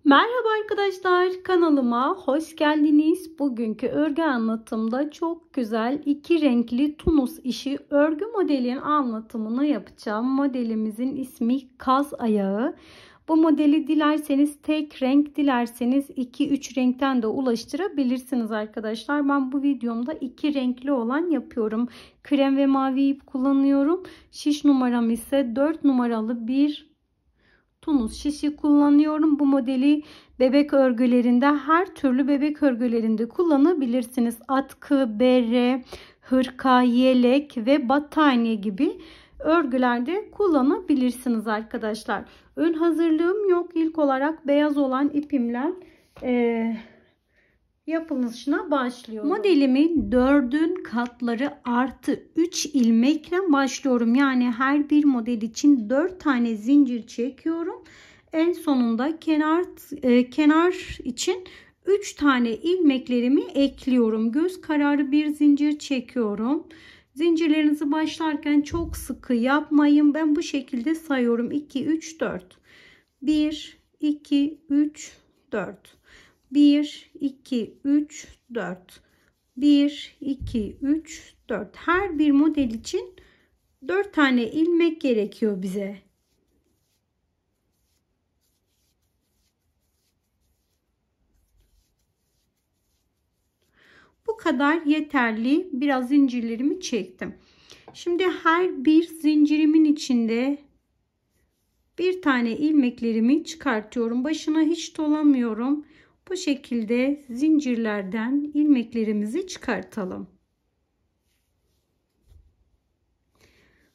Merhaba arkadaşlar, kanalıma hoş geldiniz. Bugünkü örgü anlatımda çok güzel iki renkli tunus işi örgü modelin anlatımını yapacağım. Modelimizin ismi kaz ayağı. Bu modeli dilerseniz tek renk, dilerseniz 2-3 renkten de ulaştırabilirsiniz arkadaşlar. Ben bu videomda iki renkli olan yapıyorum. Krem ve mavi ip kullanıyorum. Şiş numaram ise 4 numaralı bir tunus şişi kullanıyorum. Bu modeli bebek örgülerinde, her türlü bebek örgülerinde kullanabilirsiniz. Atkı, bere, hırka, yelek ve battaniye gibi örgülerde kullanabilirsiniz arkadaşlar. Ön hazırlığım yok. İlk olarak beyaz olan ipimle yapılışına başlıyorum. Modelimin 4'ün katları artı 3 ilmekle başlıyorum. Yani her bir model için 4 tane zincir çekiyorum. En sonunda kenar için 3 tane ilmeklerimi ekliyorum. Göz kararı bir zincir çekiyorum. Zincirlerinizi başlarken çok sıkı yapmayın. Ben bu şekilde sayıyorum. 2, 3, 4. 1, 2, 3, 4. 1, 2, 3, 4. 1, 2, 3, 4. Her bir model için 4 tane ilmek gerekiyor bize. Bu kadar yeterli. Biraz zincirlerimi çektim. Şimdi her bir zincirimin içinde bir tane ilmeklerimi çıkartıyorum. Başına hiç dolamıyorum. Bu şekilde zincirlerden ilmeklerimizi çıkartalım.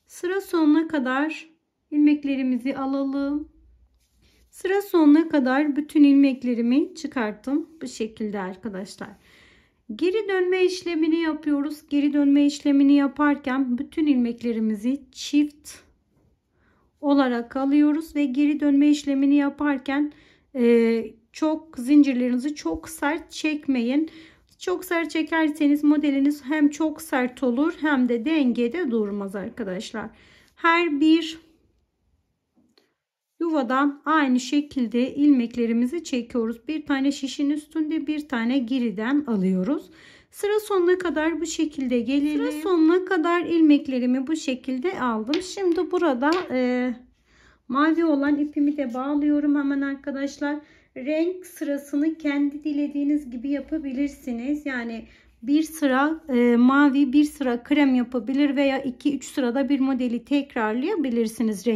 Sıra sonuna kadar ilmeklerimizi alalım. Sıra sonuna kadar bütün ilmeklerimi çıkarttım. Bu şekilde arkadaşlar. Geri dönme işlemini yapıyoruz. Geri dönme işlemini yaparken bütün ilmeklerimizi çift olarak alıyoruz ve geri dönme işlemini yaparken çok zincirlerinizi çok sert çekmeyin. Çok sert çekerseniz modeliniz hem çok sert olur hem de dengede durmaz arkadaşlar. Her bir yuvadan aynı şekilde ilmeklerimizi çekiyoruz. Bir tane şişin üstünde, bir tane geriden alıyoruz. Sıra sonuna kadar bu şekilde gelelim. Sıra sonuna kadar ilmeklerimi bu şekilde aldım. Şimdi burada mavi olan ipimi de bağlıyorum hemen arkadaşlar. Renk sırasını kendi dilediğiniz gibi yapabilirsiniz. Yani bir sıra mavi, bir sıra krem yapabilir veya 2-3 sırada bir modeli tekrarlayabilirsiniz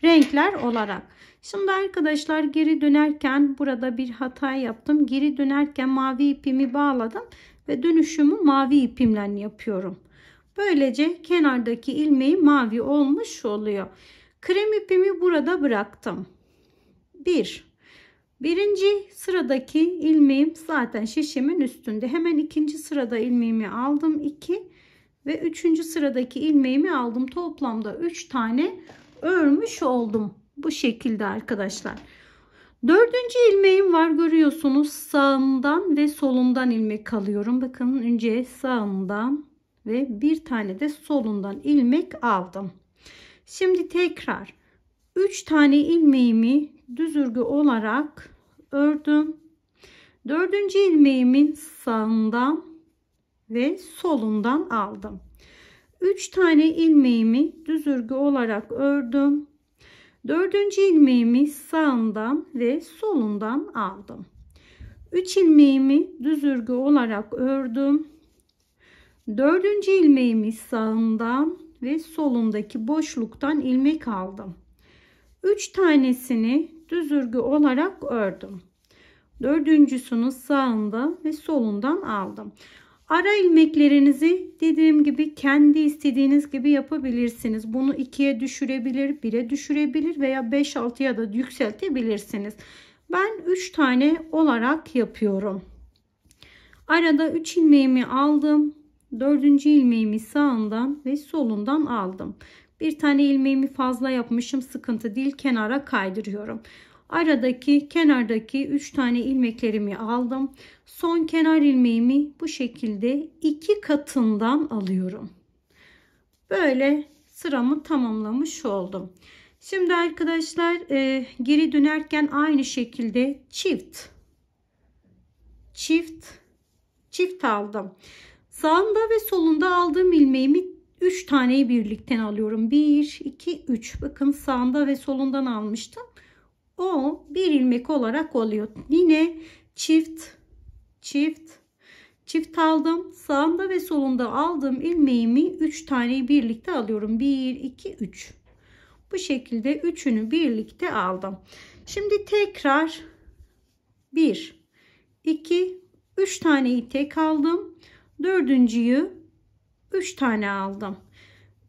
renkler olarak. Şimdi arkadaşlar geri dönerken burada bir hata yaptım. Geri dönerken mavi ipimi bağladım ve dönüşümü mavi ipimle yapıyorum. Böylece kenardaki ilmeği mavi olmuş oluyor. Krem ipimi burada bıraktım. Birinci sıradaki ilmeğim zaten şişimin üstünde. Hemen ikinci sırada ilmeğimi aldım. 2 ve üçüncü sıradaki ilmeğimi aldım. Toplamda 3 tane örmüş oldum. Bu şekilde arkadaşlar. Dördüncü ilmeğim var, görüyorsunuz. Sağımdan ve solundan ilmek alıyorum. Bakın önce sağımdan ve bir tane de solundan ilmek aldım. Şimdi tekrar 3 tane ilmeğimi düz örgü olarak ördüm. Dördüncü ilmeğimin sağından ve solundan aldım. 3 tane ilmeğimi düz örgü olarak ördüm. Dördüncü ilmeğimi sağından ve solundan aldım. 3 ilmeğimi düz örgü olarak ördüm. Dördüncü ilmeğimi sağından ve solundaki boşluktan ilmek aldım. 3 tanesini düz örgü olarak ördüm. Dördüncüsünü sağından ve solundan aldım. Ara ilmeklerinizi dediğim gibi kendi istediğiniz gibi yapabilirsiniz. Bunu 2'ye düşürebilir, 1'e düşürebilir veya 5-6'ya da yükseltebilirsiniz. Ben 3 tane olarak yapıyorum. Arada 3 ilmeğimi aldım. Dördüncü ilmeğimi sağından ve solundan aldım. Bir tane ilmeğimi fazla yapmışım, sıkıntı değil, kenara kaydırıyorum. Kenardaki 3 tane ilmeklerimi aldım. Son kenar ilmeğimi bu şekilde 2 katından alıyorum. Böyle sıramı tamamlamış oldum. Şimdi arkadaşlar geri dönerken aynı şekilde çift aldım. Sağında ve solunda aldığım ilmeğimi 3 taneyi birlikten alıyorum. 1, 2, 3. Bakın sağında ve solundan almıştım. O bir ilmek olarak oluyor. Yine çift aldım. Sağında ve solunda aldığım ilmeğimi 3 taneyi birlikte alıyorum. 1, 2, 3. Bu şekilde üçünü birlikte aldım. Şimdi tekrar 1, 2, 3 taneyi tek aldım. Dördüncüyü 3 tane aldım.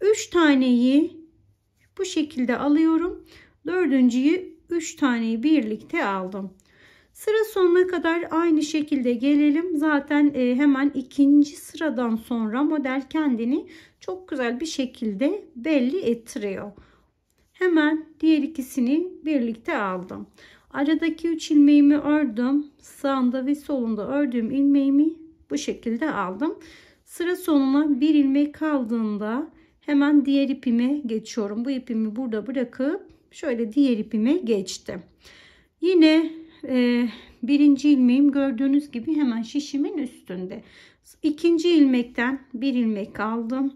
3 taneyi bu şekilde alıyorum. Dördüncüyü 3 taneyi birlikte aldım. Sıra sonuna kadar aynı şekilde gelelim. Zaten hemen ikinci sıradan sonra model kendini çok güzel bir şekilde belli ettiriyor. Hemen diğer ikisini birlikte aldım. Aradaki 3 ilmeğimi ördüm. Sağında ve solunda ördüğüm ilmeğimi bu şekilde aldım. Sıra sonuna bir ilmek kaldığında hemen diğer ipime geçiyorum. Bu ipimi burada bırakıp şöyle diğer ipime geçtim. Yine birinci ilmeğim gördüğünüz gibi hemen şişimin üstünde. İkinci ilmekten bir ilmek aldım.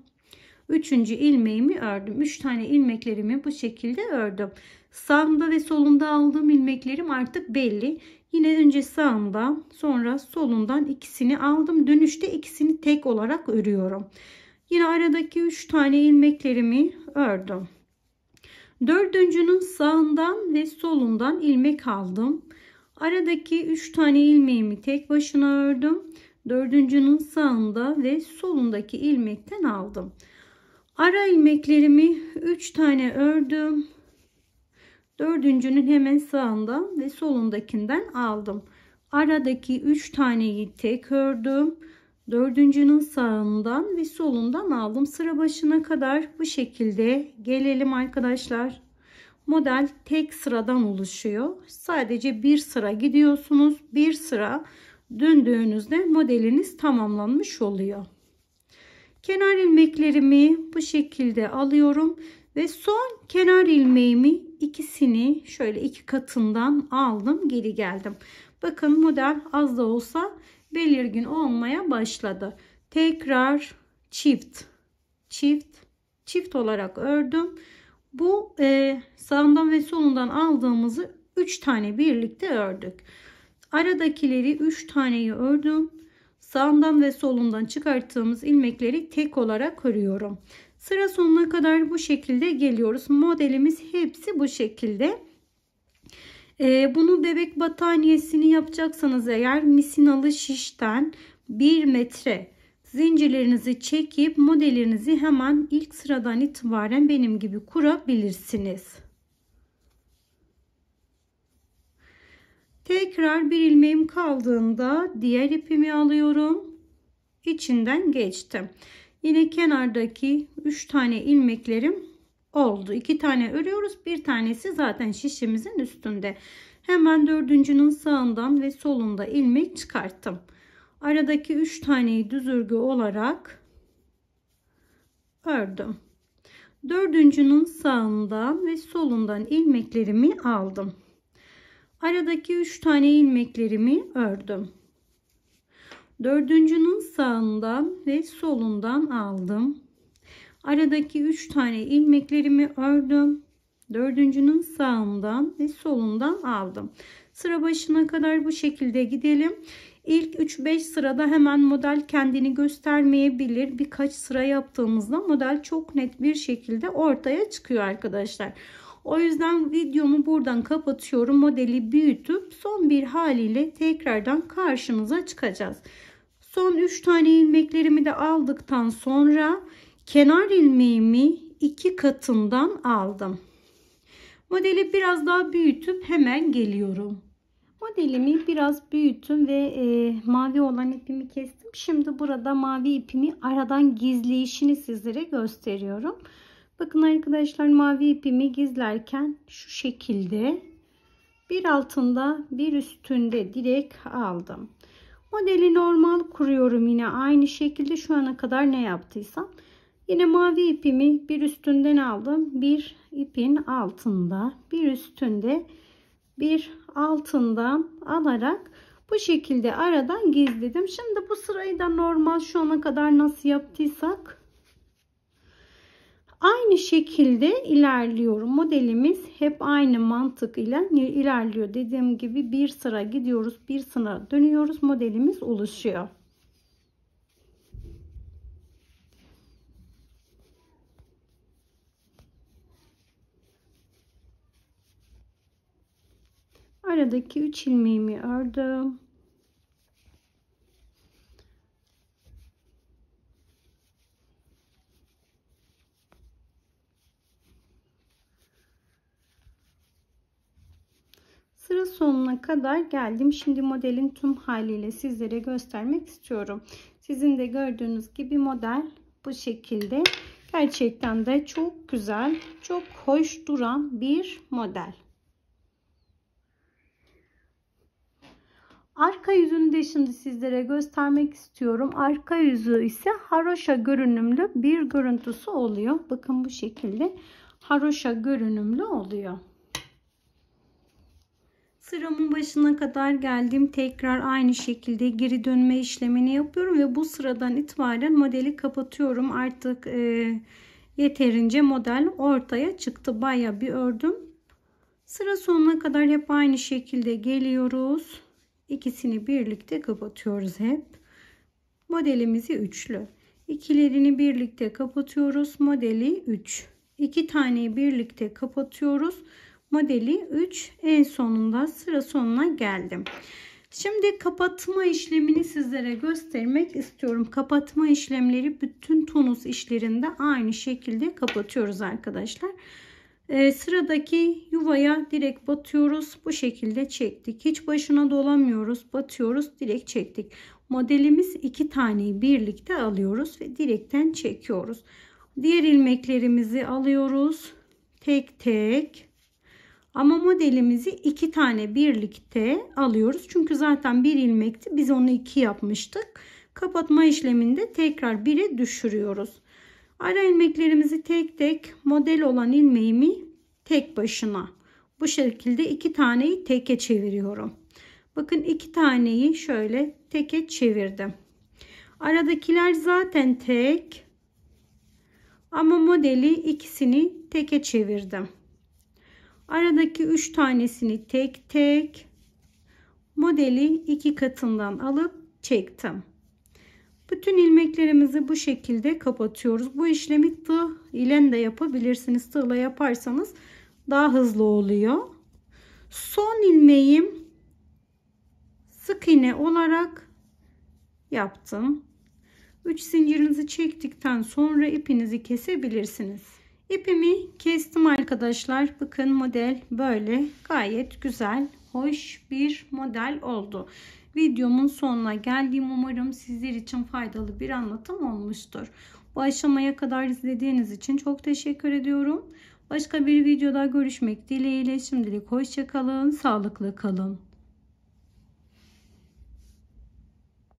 Üçüncü ilmeğimi ördüm. 3 tane ilmeklerimi bu şekilde ördüm. Sağımda ve solunda aldığım ilmeklerim artık belli. Yine önce sağımdan sonra solundan ikisini aldım. Dönüşte ikisini tek olarak örüyorum. Yine aradaki 3 tane ilmeklerimi ördüm. Dördüncünün sağından ve solundan ilmek aldım. Aradaki 3 tane ilmeğimi tek başına ördüm. Dördüncünün sağında ve solundaki ilmekten aldım. Ara ilmeklerimi 3 tane ördüm. Dördüncünün hemen sağından ve solundakinden aldım. Aradaki 3 taneyi tek ördüm. Dördüncünün sağından ve solundan aldım. Sıra başına kadar bu şekilde gelelim arkadaşlar. Model tek sıradan oluşuyor. Sadece bir sıra gidiyorsunuz. Bir sıra döndüğünüzde modeliniz tamamlanmış oluyor. Kenar ilmeklerimi bu şekilde alıyorum ve son kenar ilmeğimi ikisini şöyle 2 katından aldım, geri geldim. Bakın model az da olsa belirgin olmaya başladı. Tekrar çift olarak ördüm. Bu sağından ve solundan aldığımızı 3 tane birlikte ördük. Aradakileri 3 taneyi ördüm. Sağından ve solundan çıkarttığımız ilmekleri tek olarak örüyorum. Sıra sonuna kadar bu şekilde geliyoruz. Modelimiz hepsi bu şekilde. Bunu bebek battaniyesini yapacaksanız eğer misinalı şişten 1 metre zincirlerinizi çekip modelinizi hemen ilk sıradan itibaren benim gibi kurabilirsiniz. Tekrar bir ilmeğim kaldığında diğer ipimi alıyorum. İçinden geçtim. Yine kenardaki 3 tane ilmeklerim oldu. 2 tane örüyoruz. Bir tanesi zaten şişimizin üstünde. Hemen dördüncünün sağından ve solunda ilmek çıkarttım. Aradaki 3 taneyi düz örgü olarak ördüm. Dördüncünün sağından ve solundan ilmeklerimi aldım. Aradaki 3 tane ilmeklerimi ördüm. Dördüncünün sağından ve solundan aldım. Aradaki 3 tane ilmeklerimi ördüm. Dördüncünün sağından ve solundan aldım. Sıra başına kadar bu şekilde gidelim. İlk 3-5 sırada hemen model kendini göstermeyebilir. Birkaç sıra yaptığımızda model çok net bir şekilde ortaya çıkıyor arkadaşlar. O yüzden videomu buradan kapatıyorum. Modeli büyütüp son bir haliyle tekrardan karşınıza çıkacağız. Son 3 tane ilmeklerimi de aldıktan sonra kenar ilmeğimi 2 katından aldım. Modeli biraz daha büyütüp hemen geliyorum. Modelimi biraz büyüttüm ve mavi olan ipimi kestim. Şimdi burada mavi ipimi aradan gizleyişini sizlere gösteriyorum. Bakın arkadaşlar, mavi ipimi gizlerken şu şekilde bir altında bir üstünde direkt aldım. Modeli normal kuruyorum yine aynı şekilde şu ana kadar ne yaptıysam. Yine mavi ipimi bir üstünden aldım. Bir ipin altında, bir üstünde, bir altından alarak bu şekilde aradan gizledim. Şimdi bu sırayı da normal şu ana kadar nasıl yaptıysak aynı şekilde ilerliyorum. Modelimiz hep aynı mantık ile ilerliyor. Dediğim gibi bir sıra gidiyoruz, bir sıra dönüyoruz. Modelimiz oluşuyor. Aradaki 3 ilmeğimi ördüm. Sıra sonuna kadar geldim. Şimdi modelin tüm haliyle sizlere göstermek istiyorum. Sizin de gördüğünüz gibi model bu şekilde. Gerçekten de çok güzel, çok hoş duran bir model. Arka yüzünü de şimdi sizlere göstermek istiyorum. Arka yüzü ise haroşa görünümlü bir görüntüsü oluyor. Bakın bu şekilde haroşa görünümlü oluyor. Sıramın başına kadar geldim. Tekrar aynı şekilde geri dönme işlemini yapıyorum ve bu sıradan itibaren modeli kapatıyorum. Artık yeterince model ortaya çıktı. Bayağı bir ördüm. Sıra sonuna kadar hep aynı şekilde geliyoruz. İkisini birlikte kapatıyoruz hep. Modelimizi üçlü. İkilerini birlikte kapatıyoruz. Modeli 3. 2 taneyi birlikte kapatıyoruz. Modeli 3. En sonunda sıra sonuna geldim. Şimdi kapatma işlemini sizlere göstermek istiyorum. Kapatma işlemleri bütün tonus işlerinde aynı şekilde kapatıyoruz arkadaşlar. Sıradaki yuvaya direkt batıyoruz. Bu şekilde çektik. Hiç başına dolamıyoruz. Batıyoruz. Direkt çektik. Modelimiz 2 taneyi birlikte alıyoruz ve direkten çekiyoruz. Diğer ilmeklerimizi alıyoruz. Tek tek. Ama modelimizi 2 tane birlikte alıyoruz. Çünkü zaten bir ilmekti. Biz onu 2 yapmıştık. Kapatma işleminde tekrar 1'e düşürüyoruz. Ara ilmeklerimizi tek tek, model olan ilmeğimi tek başına bu şekilde 2 taneyi teke çeviriyorum. Bakın 2 taneyi şöyle teke çevirdim. Aradakiler zaten tek ama modeli ikisini teke çevirdim. Aradaki 3 tanesini tek tek, modeli 2 katından alıp çektim. Bütün ilmeklerimizi bu şekilde kapatıyoruz. Bu işlemi tığ ile de yapabilirsiniz. Tığla yaparsanız daha hızlı oluyor. Son ilmeğim sık iğne olarak yaptım. 3 zincirinizi çektikten sonra ipinizi kesebilirsiniz. İpimi kestim arkadaşlar. Bakın model böyle gayet güzel, hoş bir model oldu. Videomun sonuna geldiğim, umarım sizler için faydalı bir anlatım olmuştur. Bu aşamaya kadar izlediğiniz için çok teşekkür ediyorum. Başka bir videoda görüşmek dileğiyle. Şimdilik hoşça kalın, sağlıklı kalın.